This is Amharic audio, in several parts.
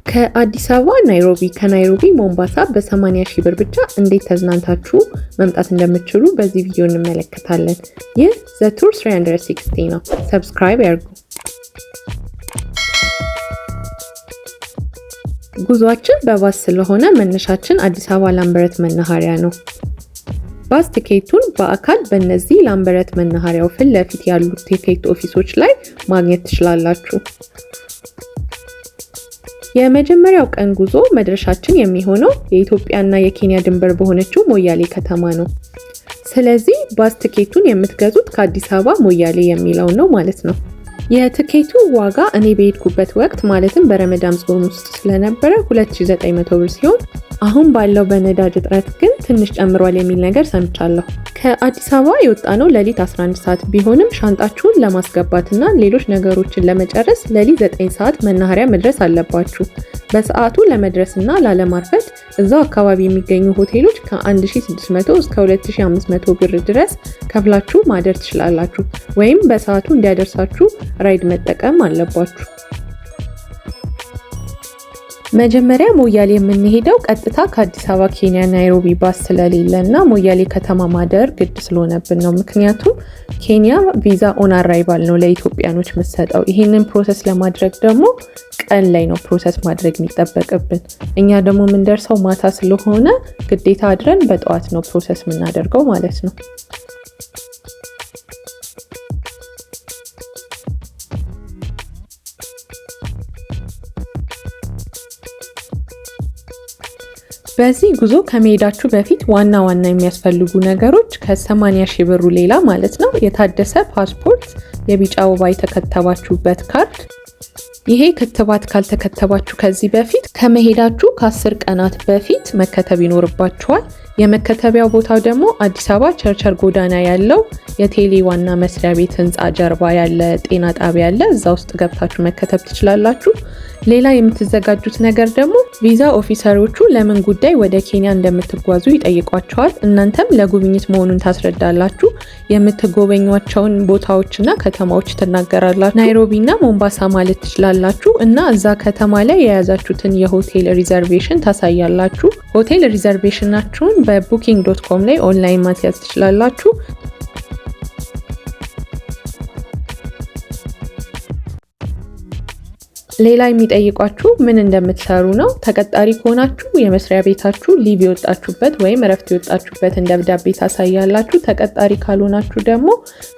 ከአዲስ አበባ ናይሮቢ፣ ከናይሮቢ ሞምባሳ በ80 ሺህ ብር ብቻ እንዴት ተዝናንታችሁ መምጣት እንደምትችሉ በዚህ ቪዲዮ እንመለከታለን። ይህ ዘ ቱር 360 ነው። ሰብስክራይብ ያርጉ። ጉዟችን በባስ ስለሆነ መነሻችን አዲስ አበባ ላምበረት መናኸሪያ ነው። ባስ ቲኬቱን በአካል በእነዚህ ላምበረት መናኸሪያው ፊት ለፊት ያሉት ቲኬት ኦፊሶች ላይ ማግኘት ትችላላችሁ። የመጀመሪያው ቀን ጉዞ መድረሻችን የሚሆነው የኢትዮጵያና የኬንያ ድንበር በሆነችው ሞያሌ ከተማ ነው። ስለዚህ ባስ ቲኬቱን የምትገዙት ከአዲስ አበባ ሞያሌ የሚለው ነው ማለት ነው። የቲኬቱ ዋጋ እኔ በሄድኩበት ወቅት ማለትም በረመዳን ጾም ውስጥ ስለነበረ 2900 ብር ሲሆን አሁን ባለው በነዳጅ እጥረት ግን ትንሽ ጨምሯል የሚል ነገር ሰምቻለሁ። ከአዲስ አበባ የወጣነው ሌሊት 11 ሰዓት ቢሆንም ሻንጣችሁን ለማስገባትና ሌሎች ነገሮችን ለመጨረስ ሌሊት 9 ሰዓት መናኸሪያ መድረስ አለባችሁ። በሰዓቱ ለመድረስና ላለማርፈድ እዛው አካባቢ የሚገኙ ሆቴሎች ከ1600 እስከ 2500 ብር ድረስ ከፍላችሁ ማደር ትችላላችሁ፣ ወይም በሰዓቱ እንዲያደርሳችሁ ራይድ መጠቀም አለባችሁ። መጀመሪያ ሞያሌ የምንሄደው ቀጥታ ከአዲስ አበባ ኬንያ ናይሮቢ ባስ ስለሌለ እና ሞያሌ ከተማ ማደር ግድ ስለሆነብን ነው። ምክንያቱም ኬንያ ቪዛ ኦን አራይቫል ነው ለኢትዮጵያኖች የምትሰጠው። ይህንን ፕሮሰስ ለማድረግ ደግሞ ቀን ላይ ነው ፕሮሰስ ማድረግ የሚጠበቅብን። እኛ ደግሞ የምንደርሰው ማታ ስለሆነ ግዴታ አድረን በጠዋት ነው ፕሮሰስ የምናደርገው ማለት ነው። በዚህ ጉዞ ከመሄዳችሁ በፊት ዋና የሚያስፈልጉ ነገሮች ከ80 ሺህ ብሩ ሌላ ማለት ነው የታደሰ ፓስፖርት፣ የቢጫ ወባ የተከተባችሁበት ካርድ። ይሄ ክትባት ካልተከተባችሁ ከዚህ በፊት ከመሄዳችሁ ከ10 ቀናት በፊት መከተብ ይኖርባችኋል። የመከተቢያው ቦታው ደግሞ አዲስ አበባ ቸርቸር ጎዳና ያለው የቴሌ ዋና መስሪያ ቤት ህንፃ ጀርባ ያለ ጤና ጣቢያ ያለ፣ እዛ ውስጥ ገብታችሁ መከተብ ትችላላችሁ። ሌላ የምትዘጋጁት ነገር ደግሞ ቪዛ ኦፊሰሮቹ ለምን ጉዳይ ወደ ኬንያ እንደምትጓዙ ይጠይቋቸዋል። እናንተም ለጉብኝት መሆኑን ታስረዳላችሁ። የምትጎበኟቸውን ቦታዎችና ከተማዎች ትናገራላችሁ። ናይሮቢና ሞምባሳ ማለት ትችላላችሁ እና እዛ ከተማ ላይ የያዛችሁትን የሆቴል ሪዘርቬሽን ታሳያላችሁ። ሆቴል ሪዘርቬሽናችሁን በbooking.com ላይ ኦንላይን ማስያዝ ትችላላችሁ። ሌላ የሚጠይቋችሁ ምን እንደምትሰሩ ነው። ተቀጣሪ ከሆናችሁ የመስሪያ ቤታችሁ ሊቭ የወጣችሁበት ወይም እረፍት የወጣችሁበትን ደብዳቤ ታሳያላችሁ። ተቀጣሪ ካልሆናችሁ ደግሞ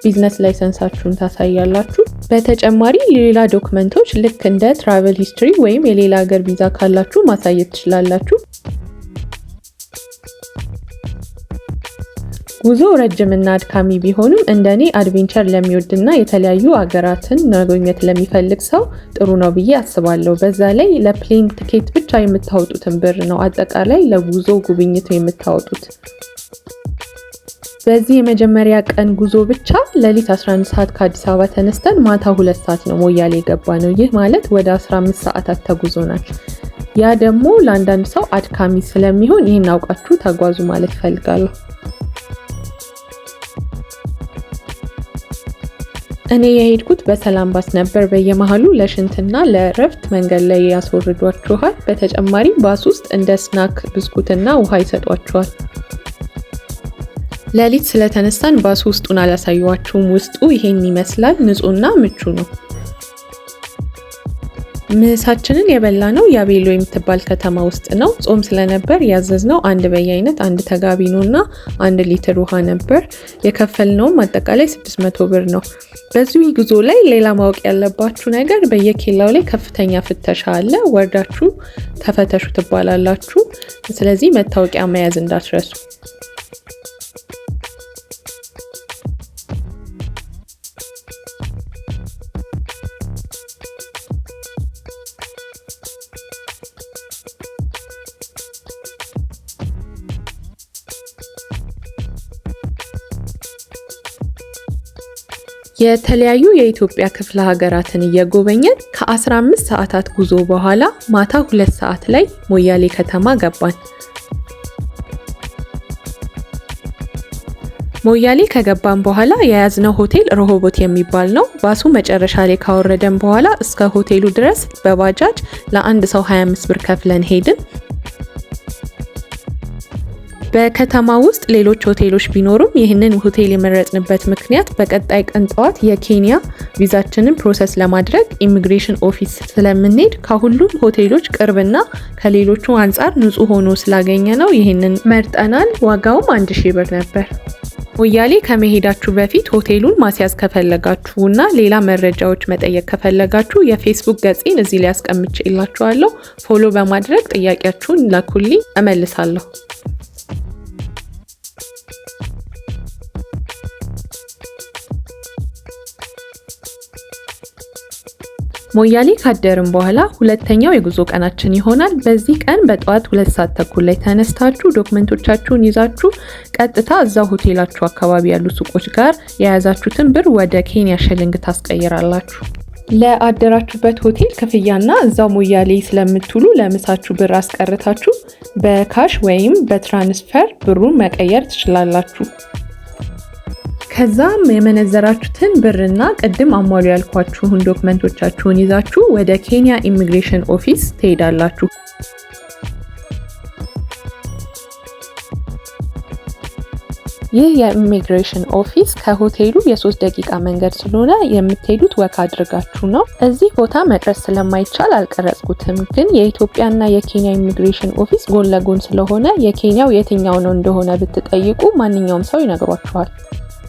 ቢዝነስ ላይሰንሳችሁን ታሳያላችሁ። በተጨማሪ ሌላ ዶክመንቶች ልክ እንደ ትራቨል ሂስትሪ ወይም የሌላ ሀገር ቪዛ ካላችሁ ማሳየት ትችላላችሁ። ጉዞ ረጅምና አድካሚ ቢሆንም እንደኔ አድቬንቸር ለሚወድና የተለያዩ ሀገራትን መጎብኘት ለሚፈልግ ሰው ጥሩ ነው ብዬ አስባለሁ። በዛ ላይ ለፕሌን ቲኬት ብቻ የምታወጡትን ብር ነው አጠቃላይ ለጉዞ ጉብኝት የምታወጡት። በዚህ የመጀመሪያ ቀን ጉዞ ብቻ ሌሊት 11 ሰዓት ከአዲስ አበባ ተነስተን ማታ 2 ሰዓት ነው ሞያሌ የገባ ነው። ይህ ማለት ወደ 15 ሰዓታት ተጉዞናል። ያ ደግሞ ለአንዳንድ ሰው አድካሚ ስለሚሆን ይህን አውቃችሁ ተጓዙ ማለት እፈልጋለሁ። እኔ የሄድኩት በሰላም ባስ ነበር። በየመሃሉ ለሽንትና ለእረፍት መንገድ ላይ ያስወርዷችኋል። በተጨማሪም ባስ ውስጥ እንደ ስናክ ብስኩትና ውሃ ይሰጧችኋል። ሌሊት ስለተነሳን ባሱ ውስጡን አላሳየዋችሁም። ውስጡ ይሄን ይመስላል። ንጹህና ምቹ ነው። ምሳችንን የበላነው ያቤሎ የምትባል ከተማ ውስጥ ነው። ጾም ስለነበር ያዘዝነው አንድ በየአይነት፣ አንድ ተጋቢኖና 1 ሊትር ውሃ ነበር። የከፈልነውም አጠቃላይ 600 ብር ነው። በዚህ ጉዞ ላይ ሌላ ማወቅ ያለባችሁ ነገር በየኬላው ላይ ከፍተኛ ፍተሻ አለ። ወርዳችሁ ተፈተሹ ትባላላችሁ። ስለዚህ መታወቂያ መያዝ እንዳትረሱ። የተለያዩ የኢትዮጵያ ክፍለ ሀገራትን እየጎበኘን ከ15 ሰዓታት ጉዞ በኋላ ማታ 2 ሰዓት ላይ ሞያሌ ከተማ ገባን። ሞያሌ ከገባን በኋላ የያዝነው ሆቴል ሮሆቦት የሚባል ነው። ባሱ መጨረሻ ላይ ካወረደን በኋላ እስከ ሆቴሉ ድረስ በባጃጅ ለአንድ ሰው 25 ብር ከፍለን ሄድን። በከተማ ውስጥ ሌሎች ሆቴሎች ቢኖሩም ይህንን ሆቴል የመረጥንበት ምክንያት በቀጣይ ቀን ጠዋት የኬንያ ቪዛችንን ፕሮሰስ ለማድረግ ኢሚግሬሽን ኦፊስ ስለምንሄድ ከሁሉም ሆቴሎች ቅርብና ከሌሎቹ አንጻር ንጹህ ሆኖ ስላገኘ ነው ይህንን መርጠናል። ዋጋውም 1000 ብር ነበር። ሞያሌ ከመሄዳችሁ በፊት ሆቴሉን ማስያዝ ከፈለጋችሁ እና ሌላ መረጃዎች መጠየቅ ከፈለጋችሁ የፌስቡክ ገጽን እዚህ ላይ አስቀምጬላችኋለሁ። ፎሎ በማድረግ ጥያቄያችሁን ላኩልኝ፣ እመልሳለሁ። ሞያሌ ካደርን በኋላ ሁለተኛው የጉዞ ቀናችን ይሆናል። በዚህ ቀን በጠዋት 2 ሰዓት ተኩል ላይ ተነስታችሁ ዶክመንቶቻችሁን ይዛችሁ ቀጥታ እዛው ሆቴላችሁ አካባቢ ያሉ ሱቆች ጋር የያዛችሁትን ብር ወደ ኬንያ ሽልንግ ታስቀይራላችሁ። ለአደራችሁበት ሆቴል ክፍያና እዛው ሞያሌ ስለምትውሉ ለምሳችሁ ብር አስቀርታችሁ በካሽ ወይም በትራንስፈር ብሩን መቀየር ትችላላችሁ። ከዛም የመነዘራችሁትን ብርና ቅድም አሟሉ ያልኳችሁን ዶክመንቶቻችሁን ይዛችሁ ወደ ኬንያ ኢሚግሬሽን ኦፊስ ትሄዳላችሁ። ይህ የኢሚግሬሽን ኦፊስ ከሆቴሉ የ3 ደቂቃ መንገድ ስለሆነ የምትሄዱት ወክ አድርጋችሁ ነው። እዚህ ቦታ መድረስ ስለማይቻል አልቀረጽኩትም፣ ግን የኢትዮጵያና የኬንያ ኢሚግሬሽን ኦፊስ ጎን ለጎን ስለሆነ የኬንያው የትኛው ነው እንደሆነ ብትጠይቁ ማንኛውም ሰው ይነግሯችኋል።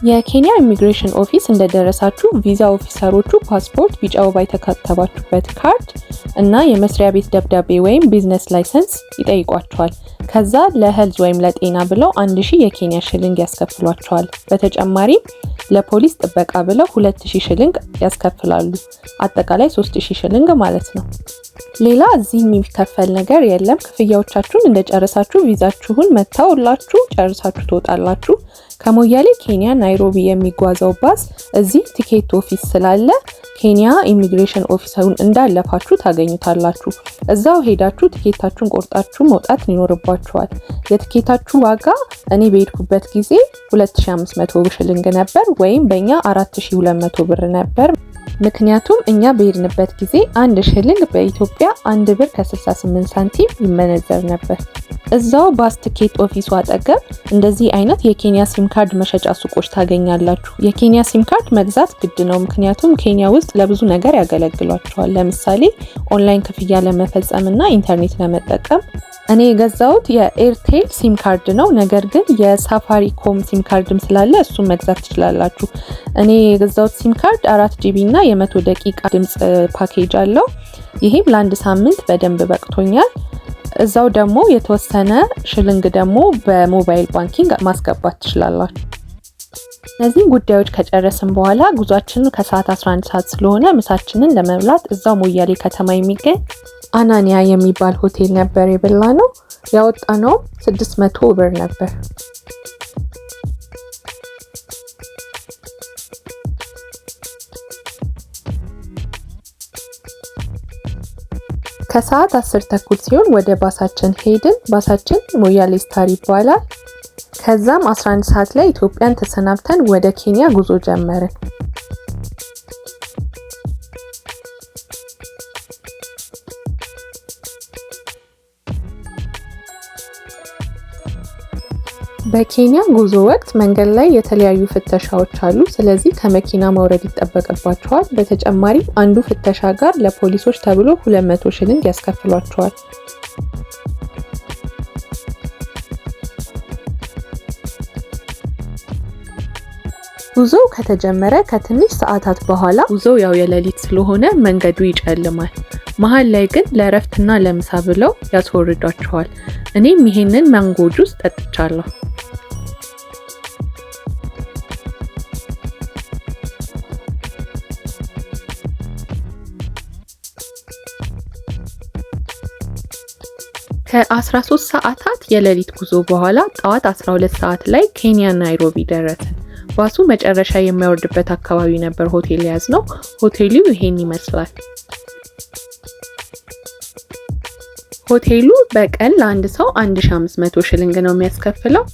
የኬንያ ኢሚግሬሽን ኦፊስ እንደደረሳችሁ ቪዛ ኦፊሰሮቹ ፓስፖርት፣ ቢጫ አበባ የተከተባችሁበት ካርድ እና የመስሪያ ቤት ደብዳቤ ወይም ቢዝነስ ላይሰንስ ይጠይቋችኋል። ከዛ ለሄልዝ ወይም ለጤና ብለው 1000 የኬንያ ሽልንግ ያስከፍሏችኋል። በተጨማሪም ለፖሊስ ጥበቃ ብለው 2000 ሽልንግ ያስከፍላሉ። አጠቃላይ 3000 ሽልንግ ማለት ነው። ሌላ እዚህ የሚከፈል ነገር የለም። ክፍያዎቻችሁን እንደጨረሳችሁ ቪዛችሁን መታውላችሁ ጨርሳችሁ ትወጣላችሁ። ከሞያሌ ኬንያ ናይሮቢ የሚጓዘው ባስ እዚህ ቲኬት ኦፊስ ስላለ ኬንያ ኢሚግሬሽን ኦፊሰሩን እንዳለፋችሁ ታገኙታላችሁ። እዛው ሄዳችሁ ቲኬታችሁን ቆርጣችሁ መውጣት ይኖርባችኋል። የቲኬታችሁ ዋጋ እኔ በሄድኩበት ጊዜ 2500 ሽልንግ ነበር ወይም በእኛ 4200 ብር ነበር። ምክንያቱም እኛ በሄድንበት ጊዜ 1 ሽልንግ በኢትዮጵያ 1 ብር ከ68 ሳንቲም ይመነዘር ነበር። እዛው ባስ ቲኬት ኦፊሱ አጠገብ እንደዚህ አይነት የኬንያ ሲም ካርድ መሸጫ ሱቆች ታገኛላችሁ። የኬንያ ሲም ካርድ መግዛት ግድ ነው፣ ምክንያቱም ኬንያ ውስጥ ለብዙ ነገር ያገለግሏቸዋል። ለምሳሌ ኦንላይን ክፍያ ለመፈጸም እና ኢንተርኔት ለመጠቀም። እኔ የገዛሁት የኤርቴል ሲም ካርድ ነው፣ ነገር ግን የሳፋሪኮም ሲም ካርድም ስላለ እሱን መግዛት ትችላላችሁ። እኔ የገዛሁት ሲም ካርድ 4 ጂቢ እና የ100 ደቂቃ ድምጽ ፓኬጅ አለው። ይሄም ለ1 ሳምንት በደንብ በቅቶኛል። እዛው ደግሞ የተወሰነ ሽልንግ ደግሞ በሞባይል ባንኪንግ ማስገባት ትችላላችሁ። እነዚህን ጉዳዮች ከጨረስን በኋላ ጉዟችንን ከሰዓት 11 ሰዓት ስለሆነ ምሳችንን ለመብላት እዛው ሞያሌ ከተማ የሚገኝ አናንያ የሚባል ሆቴል ነበር የበላነው። ያወጣነው 600 ብር ነበር። ከሰዓት 10 ተኩል ሲሆን ወደ ባሳችን ሄድን። ባሳችን ሞያሌ ስታር ይባላል። ከዛም 11 ሰዓት ላይ ኢትዮጵያን ተሰናብተን ወደ ኬንያ ጉዞ ጀመርን። በኬንያ ጉዞ ወቅት መንገድ ላይ የተለያዩ ፍተሻዎች አሉ። ስለዚህ ከመኪና መውረድ ይጠበቅባቸዋል። በተጨማሪም አንዱ ፍተሻ ጋር ለፖሊሶች ተብሎ 200 ሽልንግ ያስከፍሏቸዋል። ጉዞው ከተጀመረ ከትንሽ ሰዓታት በኋላ ጉዞው ያው የሌሊት ስለሆነ መንገዱ ይጨልማል። መሀል ላይ ግን ለእረፍትና ለምሳ ብለው ያስወርዷቸዋል። እኔም ይሄንን ማንጎ ጁስ ጠጥቻለሁ። ከ13 ሰዓታት የሌሊት ጉዞ በኋላ ጠዋት 12 ሰዓት ላይ ኬንያ ናይሮቢ ደረስን። ባሱ መጨረሻ የሚያወርድበት አካባቢ ነበር ሆቴል ያዝነው። ሆቴሉ ይሄን ይመስላል። ሆቴሉ በቀን ለአንድ ሰው 1500 ሽልንግ ነው የሚያስከፍለው።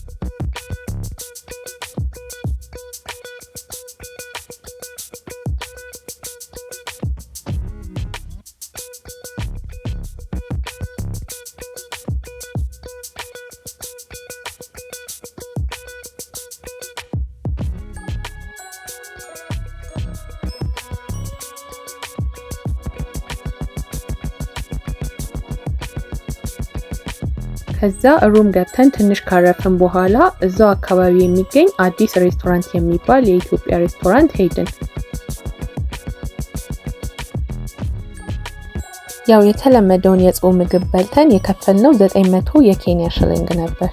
ከዛ ሩም ገብተን ትንሽ ካረፍን በኋላ እዛው አካባቢ የሚገኝ አዲስ ሬስቶራንት የሚባል የኢትዮጵያ ሬስቶራንት ሄድን። ያው የተለመደውን የጾም ምግብ በልተን የከፈልነው 900 የኬንያ ሽሊንግ ነበር።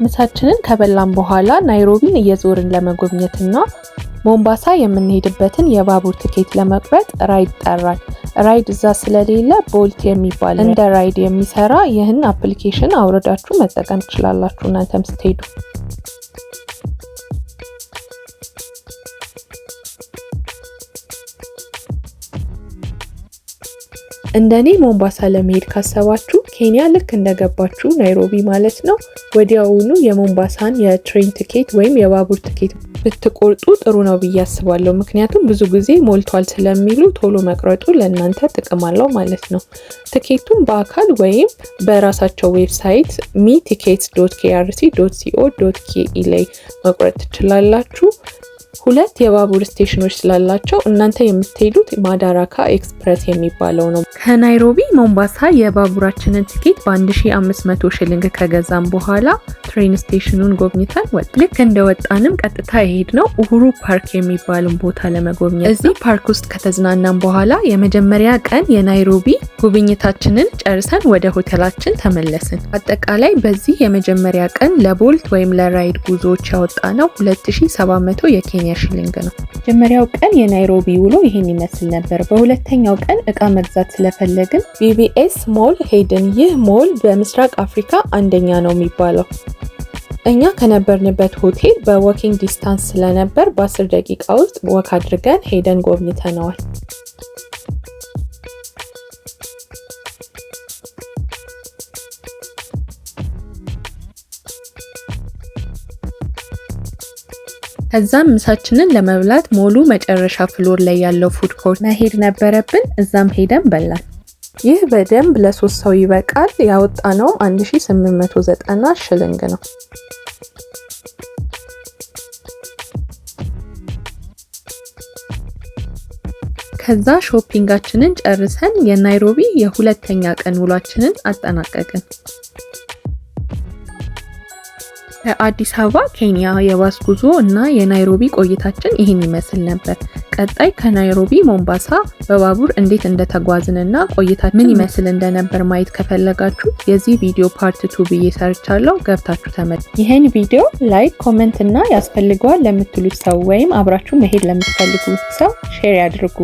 ምሳችንን ከበላን በኋላ ናይሮቢን እየዞርን ለመጎብኘትና ሞምባሳ የምንሄድበትን የባቡር ትኬት ለመቁረጥ ራይድ ጠራን። ራይድ እዛ ስለሌለ ቦልት የሚባል እንደ ራይድ የሚሰራ ይህን አፕሊኬሽን አውርዳችሁ መጠቀም ትችላላችሁ እናንተም ስትሄዱ። እንደኔ ሞምባሳ ለመሄድ ካሰባችሁ ኬንያ ልክ እንደገባችሁ ናይሮቢ ማለት ነው ወዲያውኑ የሞምባሳን የትሬን ቲኬት ወይም የባቡር ቲኬት ብትቆርጡ ጥሩ ነው ብዬ አስባለሁ። ምክንያቱም ብዙ ጊዜ ሞልቷል ስለሚሉ ቶሎ መቅረጡ ለእናንተ ጥቅም አለው ማለት ነው። ቲኬቱን በአካል ወይም በራሳቸው ዌብሳይት me-tickets.krc.co.ke ላይ መቁረጥ ትችላላችሁ። 2 የባቡር ስቴሽኖች ስላላቸው እናንተ የምትሄዱት ማዳራካ ኤክስፕረስ የሚባለው ነው። ከናይሮቢ ሞምባሳ የባቡራችንን ቲኬት በ1500 ሽሊንግ ከገዛም በኋላ ትሬን ስቴሽኑን ጎብኝተን ወጥ ልክ እንደወጣንም ቀጥታ የሄድነው ኡሁሩ ፓርክ የሚባልን ቦታ ለመጎብኘት። እዚህ ፓርክ ውስጥ ከተዝናናን በኋላ የመጀመሪያ ቀን የናይሮቢ ጉብኝታችንን ጨርሰን ወደ ሆቴላችን ተመለስን። አጠቃላይ በዚህ የመጀመሪያ ቀን ለቦልት ወይም ለራይድ ጉዞዎች ያወጣነው 2700 የኬንያ ሽሊንግ ነው። መጀመሪያው ቀን የናይሮቢ ውሎ ይሄን ይመስል ነበር። በሁለተኛው ቀን እቃ መግዛት ስለፈለግን BBS ሞል ሄድን። ይህ ሞል በምስራቅ አፍሪካ አንደኛ ነው የሚባለው። እኛ ከነበርንበት ሆቴል በዎኪንግ ዲስታንስ ስለነበር በ10 ደቂቃ ውስጥ ወክ አድርገን ሄደን ጎብኝተነዋል። ከዛም ምሳችንን ለመብላት ሞሉ መጨረሻ ፍሎር ላይ ያለው ፉድ ኮርት መሄድ ነበረብን። እዛም ሄደን በላን። ይህ በደንብ ለ3 ሰው ይበቃል። ያወጣነው 1890 ሽሊንግ ነው። ከዛ ሾፒንጋችንን ጨርሰን የናይሮቢ የሁለተኛ ቀን ውሏችንን አጠናቀቅን። ከአዲስ አበባ ኬንያ የባስ ጉዞ እና የናይሮቢ ቆይታችን ይህን ይመስል ነበር። ቀጣይ ከናይሮቢ ሞምባሳ በባቡር እንዴት እንደተጓዝንና ቆይታችን ምን ይመስል እንደነበር ማየት ከፈለጋችሁ የዚህ ቪዲዮ ፓርት 2 ብዬ ሰርቻለሁ። ገብታችሁ ተመልከቱ። ይሄን ቪዲዮ ላይክ፣ ኮሜንት እና ያስፈልገዋል ለምትሉት ሰው ወይም አብራችሁ መሄድ ለምትፈልጉት ሰው ሼር ያድርጉ።